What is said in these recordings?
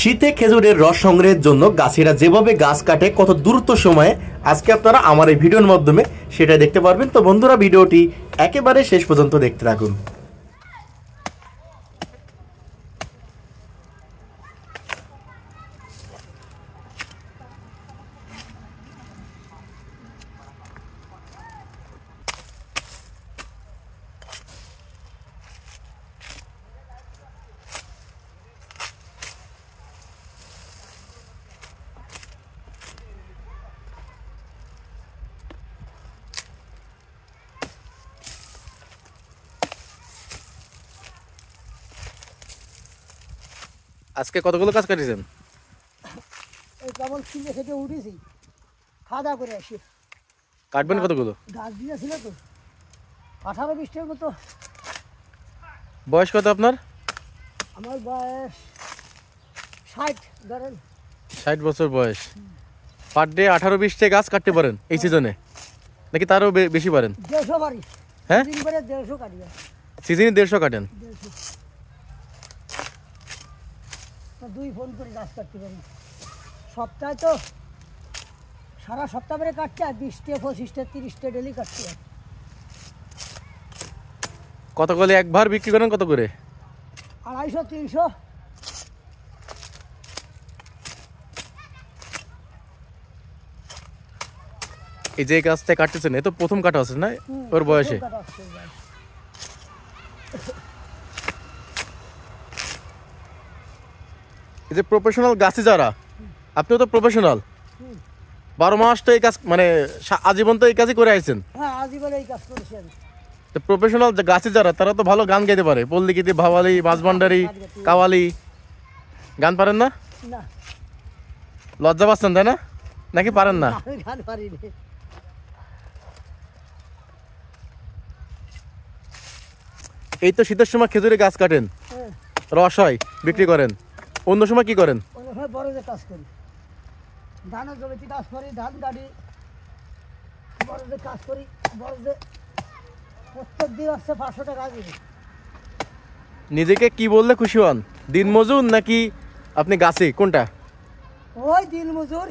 শীতে খেজুরের রস সংগ্রহের জন্য গাছিরা যেভাবে গাছ কাটে কত দ্রুত সময়ে আজকে আপনারা আমার এই ভিডিওর মাধ্যমে সেটা দেখতে পারবেন। তো বন্ধুরা, ভিডিওটি একেবারে শেষ পর্যন্ত দেখতে থাকুন। আজকে কতগুলো গাছ কাটিয়েছেন? এই কেবল ছিলে থেকে উঠেছি, খাওয়া দাওয়া করে আসি। কাটবেন কতগুলো? গাছ দিয়েছিল তো 18-20টার মতো। বয়স কত আপনার? আমার বয়স 60, ধরেন 60 বছর বয়স। পার ডে 18-20টা গাছ কাটতে পারেন এই সিজনে, নাকি তারও বেশি পারেন? 150 বাড়ি। হ্যাঁ, 150 কাটি। সিজনে 150 কাটেন? 2 ফোন করে গাছ কাটতে পারি সপ্তাহে, তো সারা সপ্তাহ করে কাটতে হয়। 20টা 25টা 30টা ডেলি কাটতে হয়। কত করে একবার বিক্রি করেন? কত করে? 250-300। এই যে গাছটা কাটতেছেন, এ তো প্রথম কাটা আছে না ওর বয়সে? এই যে প্রফেশনাল গাছি যারা, আপনিও তো প্রফেশনাল। 12 মাস তো এই কাজ, মানে আজীবন তো এই কাজই করে আইছেন। হ্যাঁ, আজীবন এই কাজ করেছি আমি। তো প্রফেশনাল যে গাছি যারা, তারা তো ভালো গান গাইতে পারে। পল্লী গীতি, ভাওয়ালি, বাঁশভান্ডারি, কাওয়ালি গান পারেন না? না। লজ্জা পাচ্ছেন তাই না, নাকি পারেন না? আমি গান পারিনি। এই তো শীতের সময় খেজুরে গাছ কাটেন, রস হয়, বিক্রি করেন। অন্য সময় কি করেন? অন্য সময় বড় যে কাজ করি, ধানের জমিতে কাজ করি, ধান গাড়ি, বড় যে কাজ করি। বড় যে প্রত্যেক দিন আসছে 500 টাকা দিবি। নিজেকে কি বললে খুশি হন? দিন মজুর নাকি আপনি গাছি, কোনটা? ওই দিন মজুর।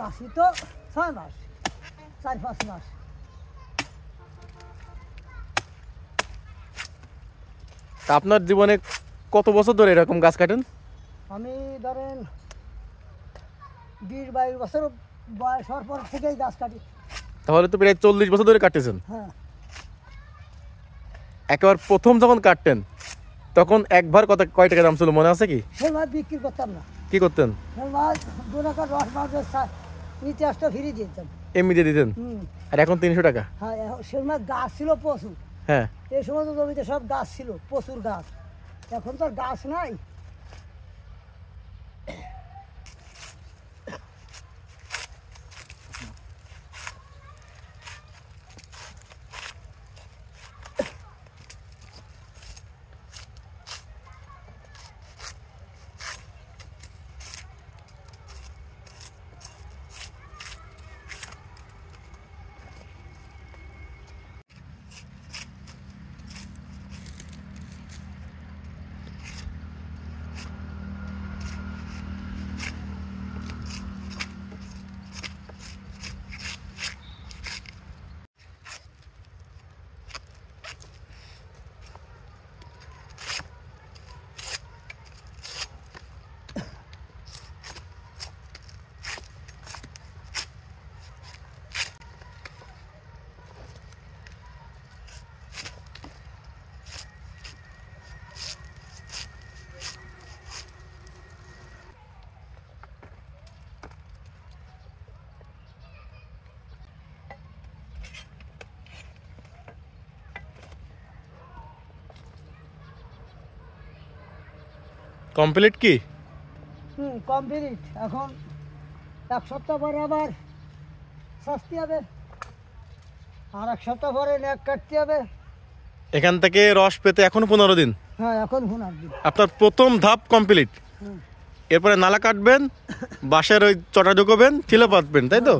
গাছি তো 6 মাস, 4-5 মাস। তা আপনার জীবনে কত বছর ধরে এরকম গাছ কাটেন? আমি ধরেন 20-22 বছর বয়স হওয়ার পর থেকেই গাছ কাটি। তাহলে তো প্রায় 40 বছর ধরে কাটতেছেন। হ্যাঁ। একবার প্রথম যখন কাটতেন তখন একবার কয় টাকা দাম ছিল মনে আছে কি? সেই মাছ বিক্রি করতাম না। কি করতেন? সেই মাছ 2 টাকা রস মাছের ইতিহাসটা ফিরিয়ে দিতাম। এমনি দিয়ে দিতেন? আর এখন 300 টাকা? হ্যাঁ, সেই মাছ গাছ ছিল প্রচুর। হ্যাঁ, এই সময় তো জমিতে সব গাছ ছিল, প্রচুর গাছ। এখন তো আর গাছ নাই। কমপ্লিট কি? কমপ্লিট। এখন 1 সপ্তাহ পরে আবার শাস্তি হবে, আর 1 সপ্তাহ পরে নেক কাটতে হবে। এখান থেকে রস পেতে এখনো 15 দিন? হ্যাঁ, এখন 15 দিন। আপনার প্রথম ধাপ কমপ্লিট। এরপরে নালা কাটবেন, বাঁশের ওই চটা ঢুকবেন, চিলে পাতবেন, তাই তো?